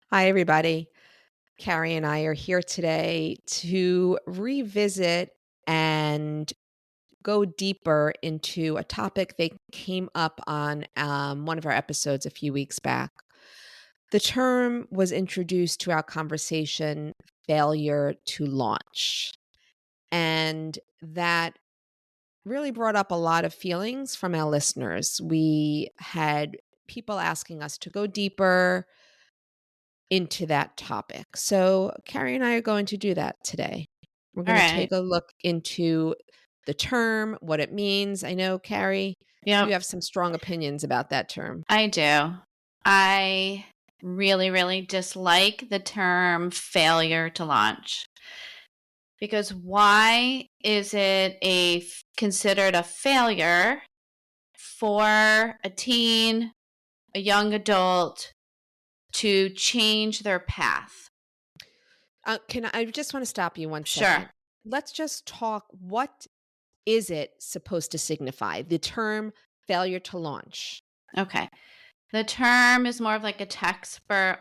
Hi, everybody. Carrie and I are here today to revisit and go deeper into a topic that came up on one of our episodes a few weeks back. The term was introduced to our conversation failure to launch. And that really brought up a lot of feelings from our listeners. We had people asking us to go deeper into that topic. So, Carrie and I are going to do that today. We're All going to take right. a look into the term, what it means. I know, Carrie, you Yep, have some strong opinions about that term. I do. I really, really dislike the term failure to launch because why is it considered a failure for a teen, a young adult to change their path? I just want to stop you one Sure. second. Let's just talk. What is it supposed to signify? The term failure to launch. Okay. The term is more of like a textbook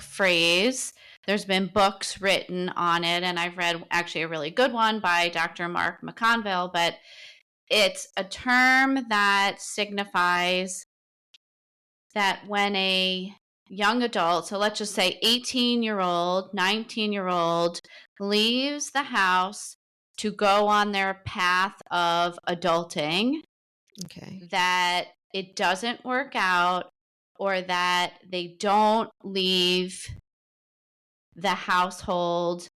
phrase. There's been books written on it, and I've read actually a really good one by Dr. Mark McConville, but it's a term that signifies that when a young adult, so let's just say 18-year-old, 19-year-old, leaves the house to go on their path of adulting, Okay. that it doesn't work out or that they don't leave the household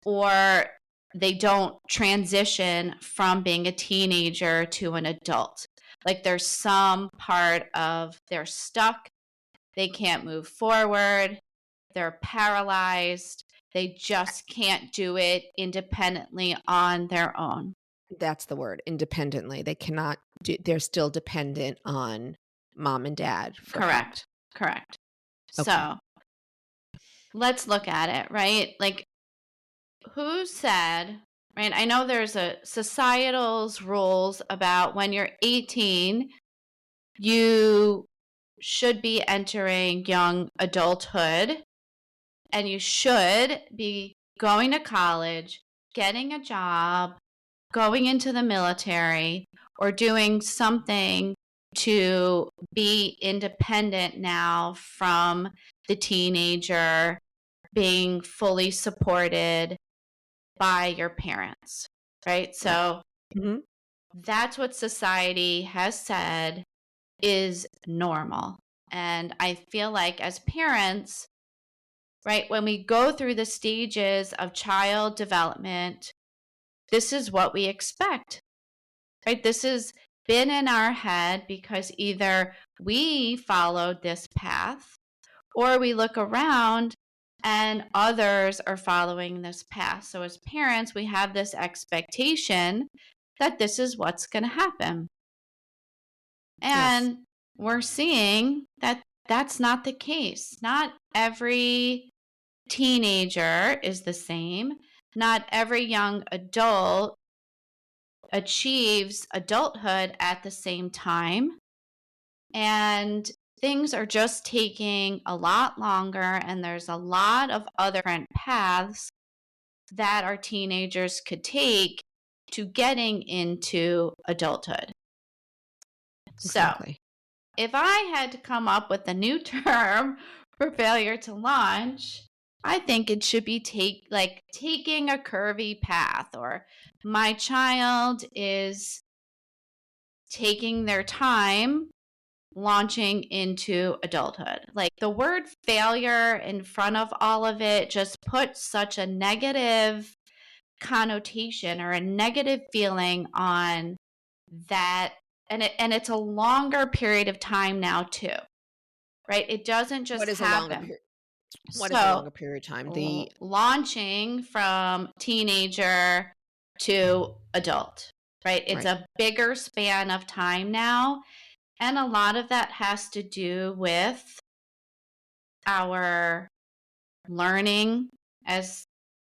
or they don't transition from being a teenager to an adult. Like there's some part of they're stuck, they can't move forward, they're paralyzed, they just can't do it independently on their own. That's the word, independently. They cannot do, they're still dependent on mom and dad for help. Correct. Correct. Okay. So let's look at it, right? Like, who said, right? I know there's a societal's rules about when you're 18, you should be entering young adulthood and you should be going to college, getting a job, going into the military, or doing something to be independent now from the teenager, being fully supported by your parents, right? Right. So Mhm. that's what society has said is normal. And I feel like as parents, right, when we go through the stages of child development, this is what we expect, right? This has been in our head because either we followed this path or we look around and others are following this path. So as parents, we have this expectation that this is what's going to happen. Yes. And we're seeing that that's not the case. Not every teenager is the same. Not every young adult achieves adulthood at the same time. And things are just taking a lot longer, and there's a lot of other different paths that our teenagers could take to getting into adulthood. So, Exactly. if I had to come up with a new term for failure to launch, I think it should be taking a curvy path, or my child is taking their time launching into adulthood. Like the word failure in front of all of it just puts such a negative connotation or a negative feeling on that, and it's a longer period of time now too, right? It doesn't What just is a longer happen. period? What is a So longer period of time? The launching from teenager to adult, right? It's right. a bigger span of time now. And a lot of that has to do with our learning as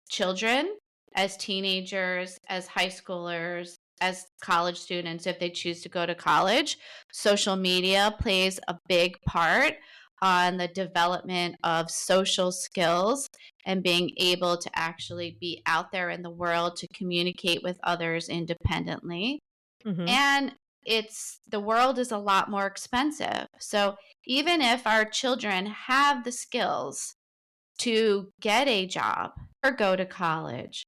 children, as teenagers, as high schoolers, as college students, if they choose to go to college. Social media plays a big part on the development of social skills and being able to actually be out there in the world to communicate with others independently. Mhm. And the world is a lot more expensive. So even if our children have the skills to get a job or go to college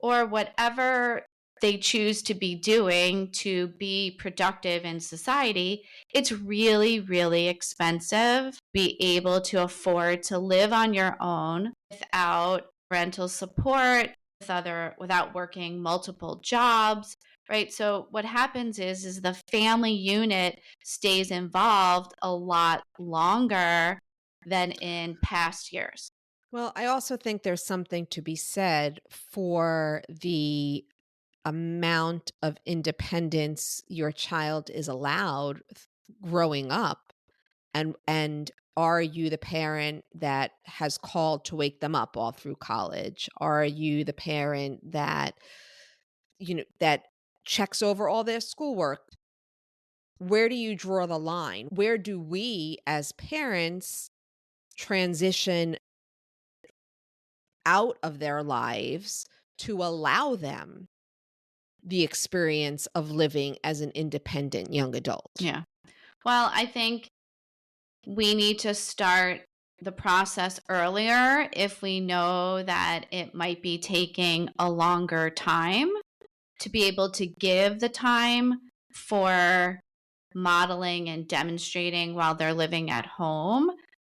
or whatever they choose to be doing to be productive in society, it's really, really expensive. Be able to afford to live on your own without rental support, without working multiple jobs, right? So what happens is the family unit stays involved a lot longer than in past years. Well, I also think there's something to be said for the amount of independence your child is allowed growing up, and are you the parent that has called to wake them up all through college? Are you the parent that that checks over all their schoolwork? Where do you draw the line? Where do we as parents transition out of their lives to allow them the experience of living as an independent young adult? Yeah. Well, I think we need to start the process earlier if we know that it might be taking a longer time to be able to give the time for modeling and demonstrating while they're living at home.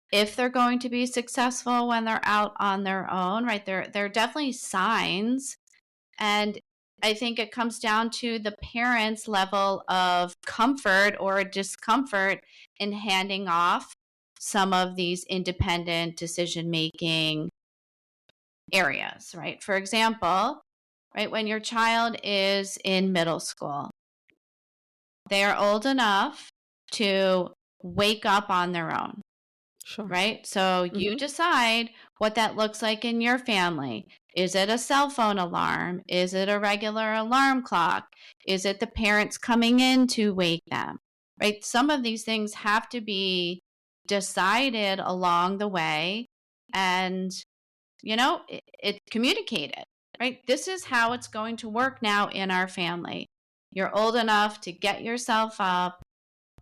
If they're going to be successful when they're out on their own, right? There are definitely signs, and I think it comes down to the parents' level of comfort or discomfort in handing off some of these independent decision making areas, right? For example, right, when your child is in middle school, they are old enough to wake up on their own, Sure. right? So you Mhm. decide what that looks like in your family. Is it a cell phone alarm? Is it a regular alarm clock? Is it the parents coming in to wake them? Right? Some of these things have to be decided along the way and it communicated, right? This is how it's going to work now in our family. You're old enough to get yourself up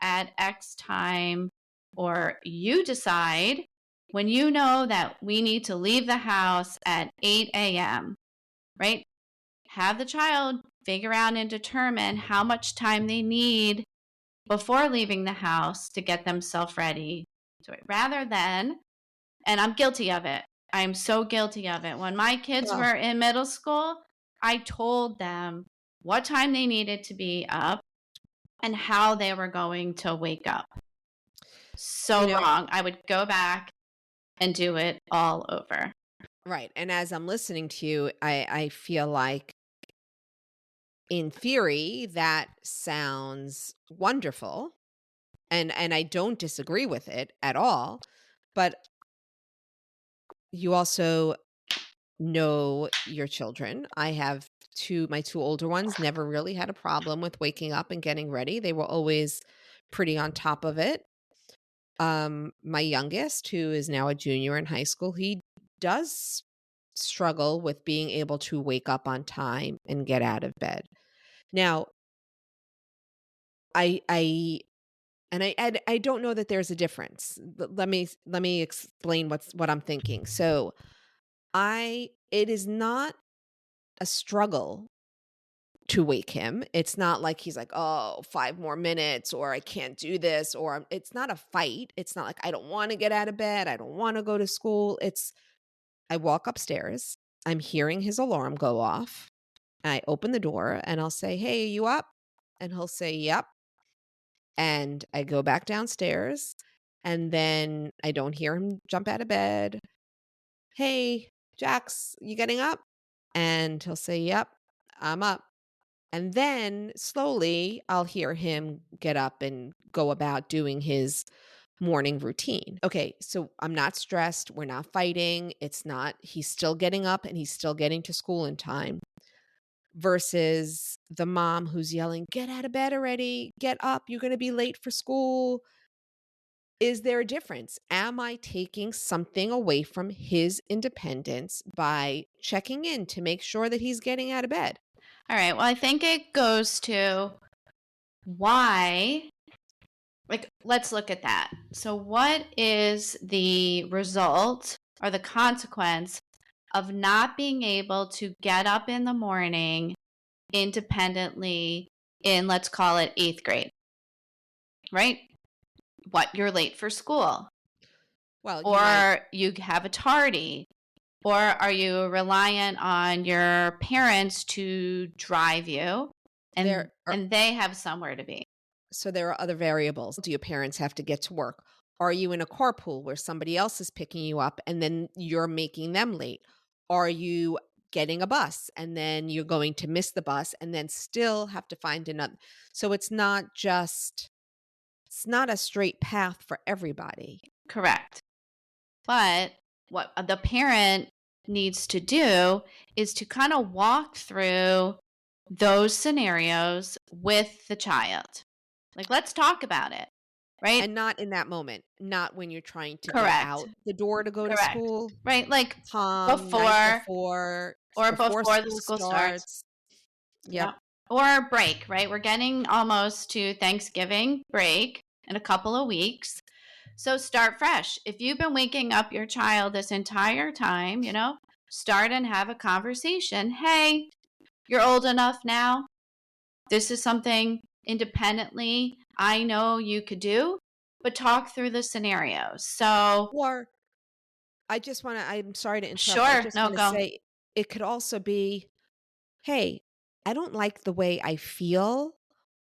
at X time, or you decide when you know that we need to leave the house at 8 a.m., right? Have the child figure out and determine how much time they need before leaving the house to get themselves ready to it, rather than, and I'm guilty of it. I'm so guilty of it. When my kids Well, were in middle school, I told them what time they needed to be up and how they were going to wake up. you So know wrong. I would go back and do it all over. right, and as I'm listening to you, I feel like, in theory, that sounds wonderful, and I don't disagree with it at all, but you also know your children. I have my 2 older ones never really had a problem with waking up and getting ready. They were always pretty on top of it. My youngest, who is now a junior in high school, he does struggle with being able to wake up on time and get out of bed. Now, I and I don't know that there's a difference. Let me explain what I'm thinking. So, I it is not a struggle to wake him. It's not like he's like, "Oh, 5 more minutes," or "I can't do this," or it's not a fight. It's not like, "I don't wanna get out of bed. I don't wanna go to school." It's I walk upstairs, I'm hearing his alarm go off. I open the door and I'll say, "Hey, you up?" And he'll say, "Yep." And I go back downstairs, and then I don't hear him jump out of bed. "Hey, Jax, you getting up?" And he'll say, "Yep, I'm up." And then slowly I'll hear him get up and go about doing his morning routine. Okay, so I'm not stressed. We're not fighting. He's still getting up and he's still getting to school in time versus the mom who's yelling, "Get out of bed already. Get up. You're going to be late for school." Is there a difference? Am I taking something away from his independence by checking in to make sure that he's getting out of bed? All right. Well, I think it goes to why. Like, let's look at that. So, what is the result or the consequence of not being able to get up in the morning independently in, let's call it, eighth grade, right? What, you're late for school, Well, you might or you have a tardy, or are you reliant on your parents to drive you there are and they have somewhere to be? so there are other variables. Do your parents have to get to work? Are you in a carpool where somebody else is picking you up and then you're making them late? Are you getting a bus and then you're going to miss the bus and then still have to find another? So it's not a straight path for everybody. Correct. But what the parent needs to do is to kind of walk through those scenarios with the child. Like, let's talk about it, right? And not in that moment, not when you're trying to get Correct. out the door to go to Correct. school. Right? Like Calm, night before before, or before before the school school starts. starts. Yeah. Yep. Or break, right? We're getting almost to Thanksgiving break in a couple of weeks. So start fresh. If you've been waking up your child this entire time, start and have a conversation. Hey, you're old enough now. This is something independently I know you could do, but talk through the scenarios. So, Or I'm sorry to interrupt. I sure, just no, want to go. say it could also be, hey, I don't like the way I feel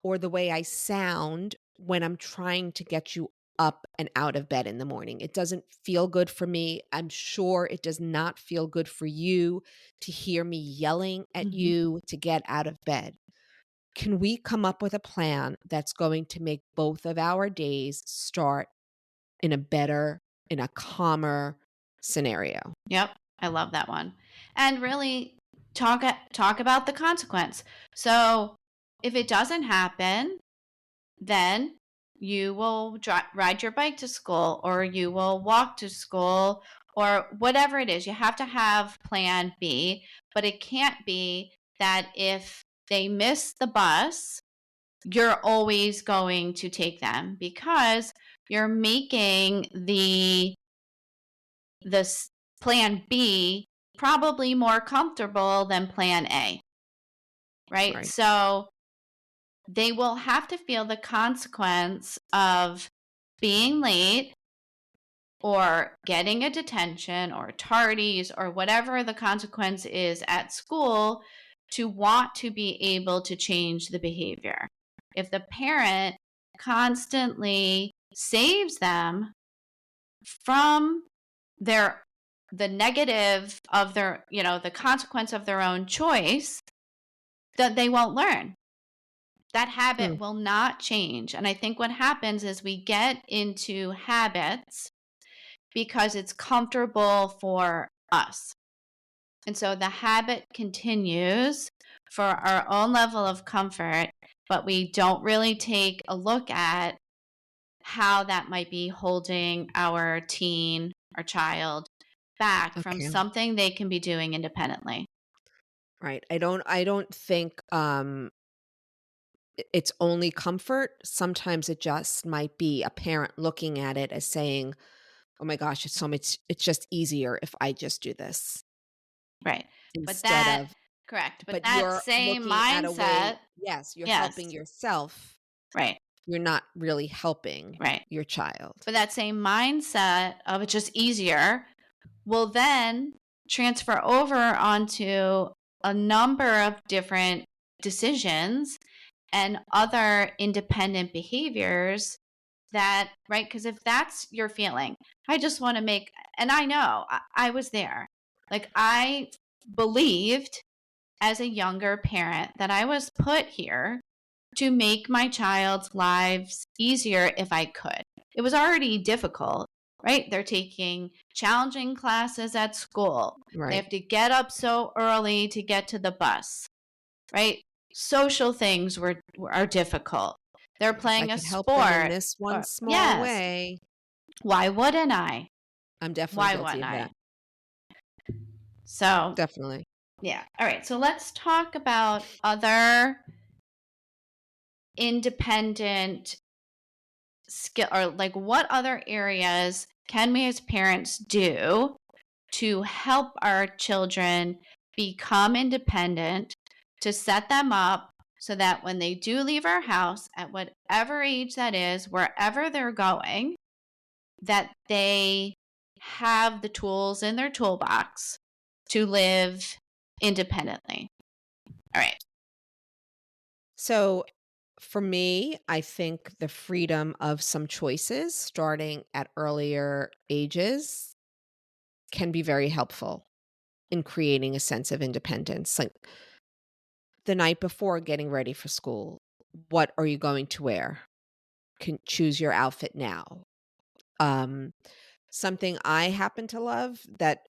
or the way I sound when I'm trying to get you up and out of bed in the morning. It doesn't feel good for me. I'm sure it does not feel good for you to hear me yelling at Mhm. you to get out of bed. Can we come up with a plan that's going to make both of our days start in a better, in a calmer scenario? Yep, I love that one. And really talk about the consequence. So, if it doesn't happen, then you will ride your bike to school, or you will walk to school, or whatever it is. You have to have plan B, but it can't be that if they miss the bus, you're always going to take them, because you're making this plan B probably more comfortable than plan A, right? Right. So they will have to feel the consequence of being late, or getting a detention, or tardies, or whatever the consequence is at school, to want to be able to change the behavior. If the parent constantly saves them from their the negative of their, the consequence of their own choice, that they won't learn. That Hmm. habit will not change. And I think what happens is we get into habits because it's comfortable for us. And so the habit continues for our own level of comfort, but we don't really take a look at how that might be holding our teen or child back from Okay. something they can be doing independently. Right. I don't think it's only comfort. Sometimes it just might be a parent looking at it as saying, "Oh my gosh, it's just easier if I just do this." Right. But Instead that, of correct. But but that you're same looking at a way, mindset, yes, you're yes, helping yourself. right, You're not really helping right. your child. But that same mindset of it's just easier will then transfer over onto a number of different decisions and other independent behaviors that, right? Because if that's your feeling, I just want to make, and I know I was there. Like, I believed as a younger parent that I was put here to make my child's lives easier if I could. It was already difficult, right? They're taking challenging classes at school. They Right. have to get up so early to get to the bus, right? Social things are difficult. They're If I playing a could help them in sport, this one or small yes, way. Why wouldn't I? I'm definitely Why guilty wouldn't of I? that. So, Definitely. yeah. All right. So let's talk about other independent skill, or like what other areas can we as parents do to help our children become independent, to set them up so that when they do leave our house at whatever age that is, wherever they're going, that they have the tools in their toolbox to live independently. All right. So for me, I think the freedom of some choices starting at earlier ages can be very helpful in creating a sense of independence. Like the night before getting ready for school, what are you going to wear? Can choose your outfit now. Um, Something I happen to love that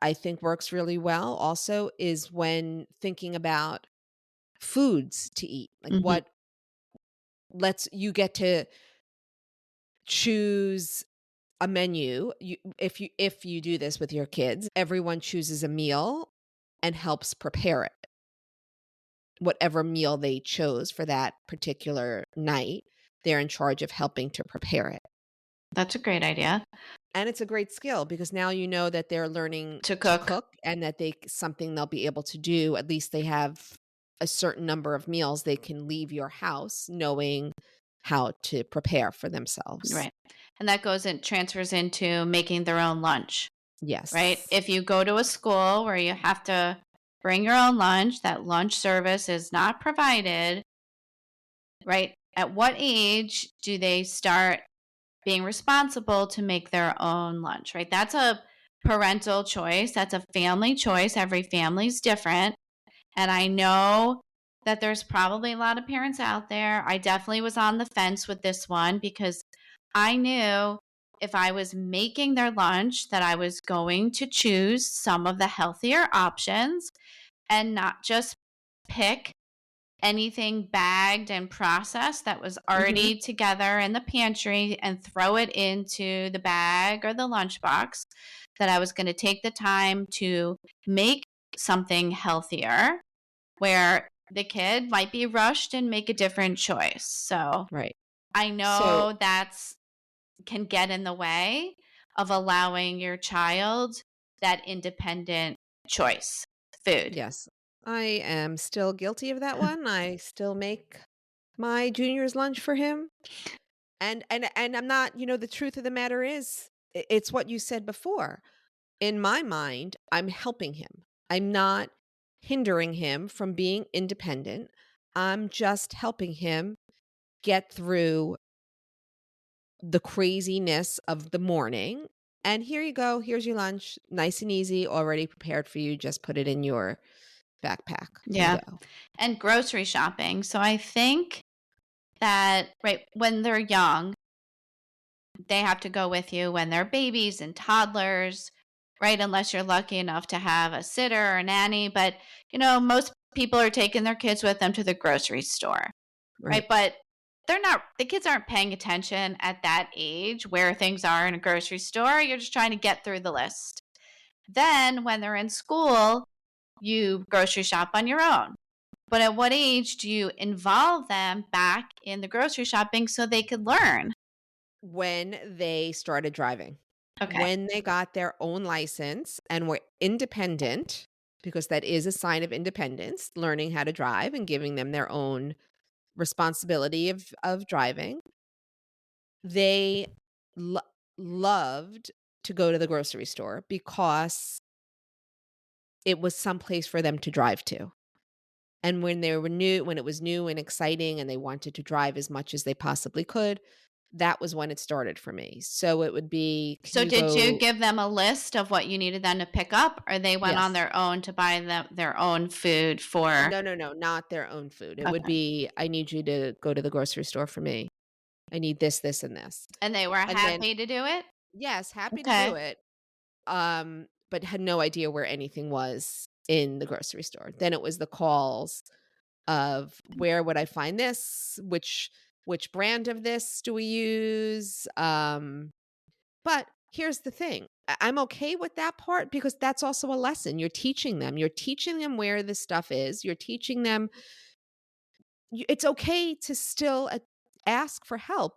I think works really well also is when thinking about foods to eat. Like Mhm. what lets you get to choose a menu. If you do this with your kids, everyone chooses a meal and helps prepare it. Whatever meal they chose for that particular night, they're in charge of helping to prepare it. That's a great idea And it's a great skill because now you know that they're learning to to cook. cook and that something they'll be able to do. At least they have a certain number of meals they can leave your house knowing how to prepare for themselves. Right. And that transfers into making their own lunch, right? Yes. If you go to a school where you have to bring your own lunch, that lunch service is not provided, right? At what age do they start being responsible to make their own lunch, right? That's a parental choice. That's a family choice. Every family's different. And I know that there's probably a lot of parents out there. I definitely was on the fence with this one because I knew if I was making their lunch that I was going to choose some of the healthier options and not just pick anything bagged and processed that was Mhm. already together in the pantry and throw it into the bag or the lunchbox, that I was going to take the time to make something healthier where the kid might be rushed and make a different choice. So Right. I So, know that's can get in the way of allowing your child that independent choice food. yes, I am still guilty of that one. I still make my junior's lunch for him. And I'm not, the truth of the matter is it's what you said before. In my mind, I'm helping him. I'm not hindering him from being independent. I'm just helping him get through the craziness of the morning. And here you go. Here's your lunch. Nice and easy, already prepared for you. Just put it in your backpack and Yeah. go. And grocery shopping. So I think that, right, when they're young, they have to go with you when they're babies and toddlers, right? Unless you're lucky enough to have a sitter or a nanny. But, most people are taking their kids with them to the grocery store, right? Right. But the kids aren't paying attention at that age where things are in a grocery store. You're just trying to get through the list. Then when they're in school, you grocery shop on your own. But at what age do you involve them back in the grocery shopping so they could learn? When they started driving, Okay. when they got their own license and were independent, because that is a sign of independence, learning how to drive and giving them their own responsibility of driving, they lo loved to go to the grocery store because it was someplace for them to drive to. And when it was new and exciting and they wanted to drive as much as they possibly could, that was when it started for me. So it would be, "Can So you did you go?" give them a list of what you needed them to pick up, or they went on Yes. their own to buy their own food for? No, no, no, not their own food. It would Okay. be, "I need you to go to the grocery store for me. I need this, this, and this." And they were And then happy to do it? yes, happy to do Okay. it, but had no idea where anything was in the grocery store. Then it was the calls of, "Where would I find this? Which brand of this do we use?" But here's the thing. I'm okay with that part because that's also a lesson. You're teaching them. You're teaching them where this stuff is. You're teaching them it's okay to still ask for help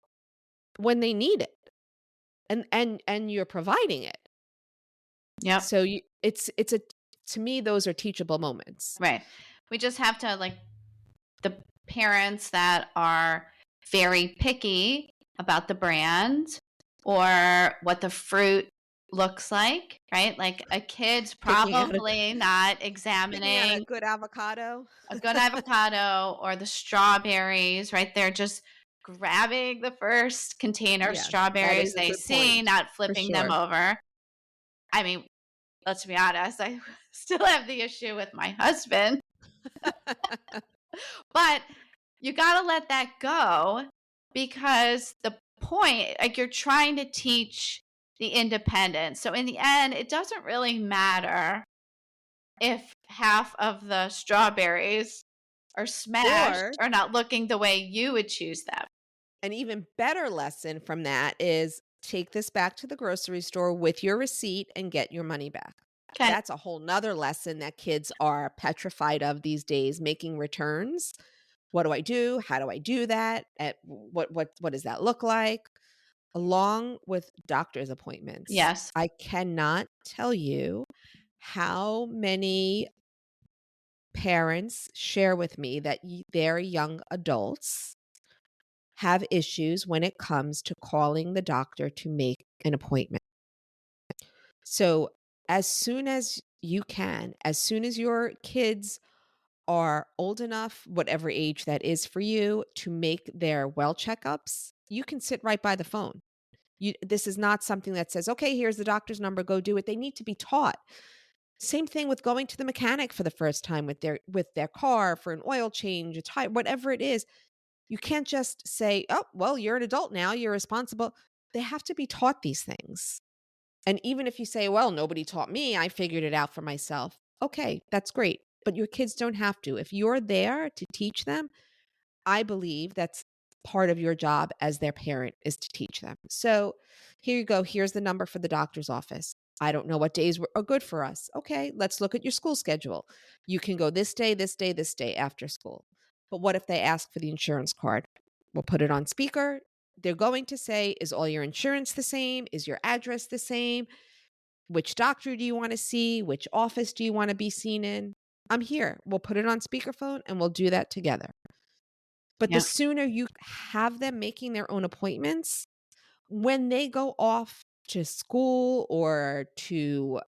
when they need it. And you're providing it. Yep. So it's a to me those are teachable moments. Right. We just have to, like, the parents that are very picky about the brand or what the fruit looks like, right? Like a kid's Picking out a probably not picking out a examining good avocado. a good avocado or the strawberries, right? They're just grabbing the first container of Yes, that strawberries is a they good see, point, not for flipping them sure. over. I mean, let's be honest, I still have the issue with my husband, but you got to let that go because the point, like, you're trying to teach the independence. So in the end, it doesn't really matter if half of the strawberries are smashed Or or not looking the way you would choose them. an even better lesson from that is take this back to the grocery store with your receipt and get your money back. Okay. That's a whole nother lesson that kids are petrified of these days, making returns. What do I do? How do I do that? What does that look like? Along with doctor's appointments. Yes. I cannot tell you how many parents share with me that their young adults have issues when it comes to calling the doctor to make an appointment. So, as soon as you can, as soon as your kids are old enough, whatever age that is for you, to make their well checkups, you can sit right by the phone. This is not something that says, okay, here's the doctor's number, go do it. They need to be taught. Same thing with going to the mechanic for the first time with their car for an oil change, a tire, whatever it is. You can't just say, "Oh, well, you're an adult now, you're responsible." They have to be taught these things. And even if you say, "Well, nobody taught me, I figured it out for myself." Okay, that's great, but your kids don't have to. If you're there to teach them, I believe that's part of your job as their parent is to teach them. So, here you go, here's the number for the doctor's office. I don't know what days are good for us. Okay, let's look at your school schedule. You can go this day, this day, this day after school. But what if they ask for the insurance card? We'll put it on speaker. They're going to say, is all your insurance the same? Is your address the same? Which doctor do you want to see? Which office do you want to be seen in? I'm here. We'll put it on speakerphone and we'll do that together. But the Yeah. sooner you have them making their own appointments, when they go off to school or to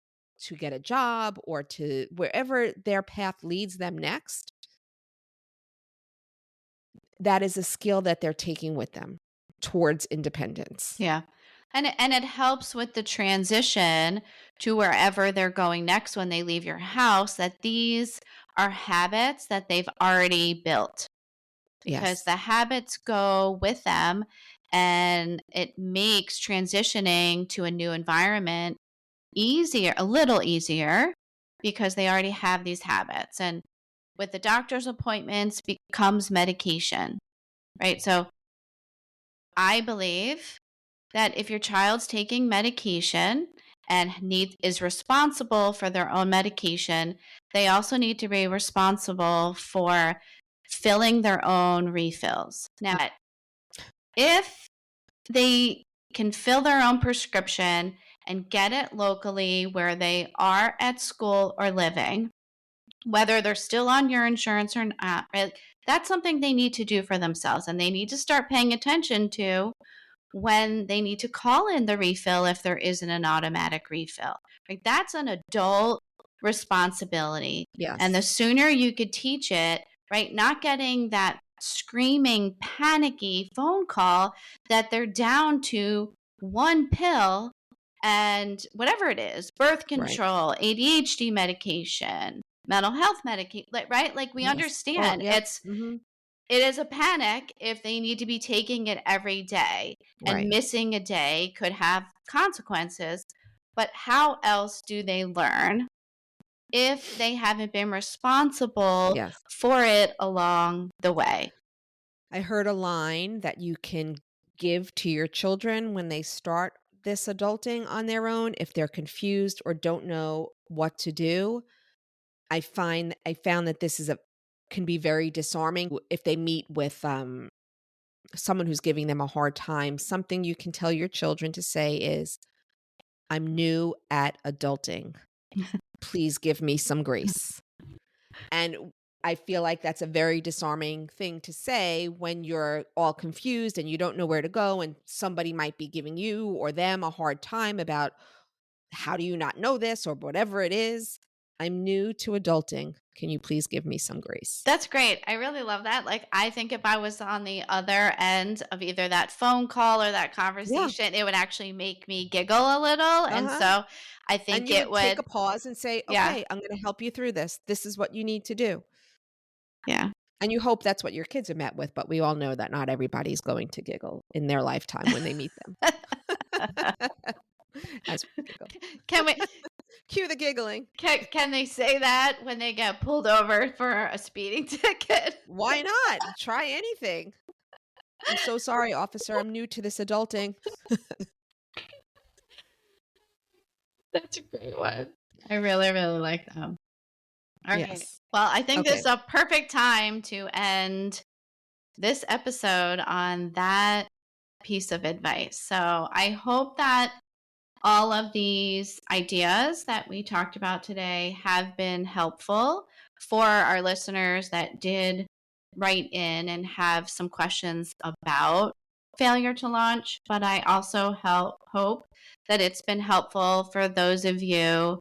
get a job or to wherever their path leads them next, that is a skill that they're taking with them towards independence. Yeah. And it helps with the transition to wherever they're going next when they leave your house, that these are habits that they've already built, because Yes. the habits go with them and it makes transitioning to a new environment easier, a little easier, because they already have these habits. And with the doctor's appointments becomes medication, right? So I believe that if your child's taking medication and is responsible for their own medication, they also need to be responsible for filling their own refills. Now, if they can fill their own prescription and get it locally where they are at school or living, whether they're still on your insurance or not, right? That's something they need to do for themselves, and they need to start paying attention to when they need to call in the refill if there isn't an automatic refill. Like, that's an adult responsibility. And the Yes. sooner you could teach it, right, not getting that screaming, panicky phone call that they're down to one pill and whatever it is, birth Right. control, ADHD medication, mental health medication, right? Like, we Yes. Well, understand yep. Mhm. it is a panic if they need to be taking it every day, and Right. missing a day could have consequences. But how else do they learn if they haven't been responsible Yes. for it along the way? I heard a line that you can give to your children when they start this adulting on their own, if they're confused or don't know what to do, I found that this is a can be very disarming if they meet with someone who's giving them a hard time. Something you can tell your children to say is, "I'm new at adulting. Please give me some grace." And I feel like that's a very disarming thing to say when you're all confused and you don't know where to go, and somebody might be giving you or them a hard time about, "How do you not know this?" or whatever it is. "I'm new to adulting. Can you please give me some grace?" That's great. I really love that. Like, I think if I was on the other end of either that phone call or that Yeah. conversation, it would actually make me giggle a little. And Uh-huh. so I And think you it would take would, a pause and say, yeah, "Okay, I'm gonna help you through this. This is what you need to do." yeah. And you hope that's what your kids are met with, but we all know that not everybody's going to giggle in their lifetime when they meet them. As we giggle. Can we, Cue the giggling. can they say that when they get pulled over for a speeding ticket? Why not? Try anything. "I'm so sorry, officer. I'm new to this adulting." That's a great one. I really, really like them. All right. Yes. Well, I think this Okay. is a perfect time to end this episode on that piece of advice. So I hope that all of these ideas that we talked about today have been helpful for our listeners that did write in and have some questions about failure to launch. But I also hope that it's been helpful for those of you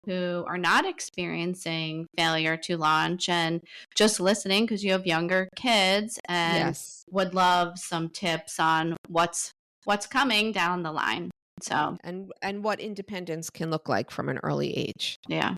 who are not experiencing failure to launch and just listening because you have younger kids and Yes. would love some tips on what's coming down the line. Right. So, And what independence can look like from an early age. yeah.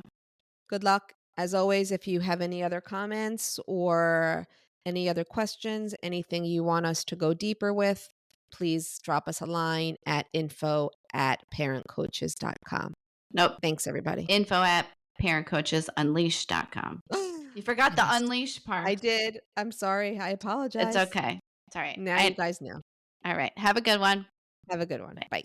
Good luck. As always, if you have any other comments or any other questions, anything you want us to go deeper with, please drop us a line at info@parentcoaches.com. Nope. Thanks, everybody. Info at parentcoachesunleashed.com. You forgot the Yes, unleash I part. did. I'm sorry. I It's apologize. okay. It's all right. Now you guys know. All right. Have a good one. Have a good one. Bye. Bye.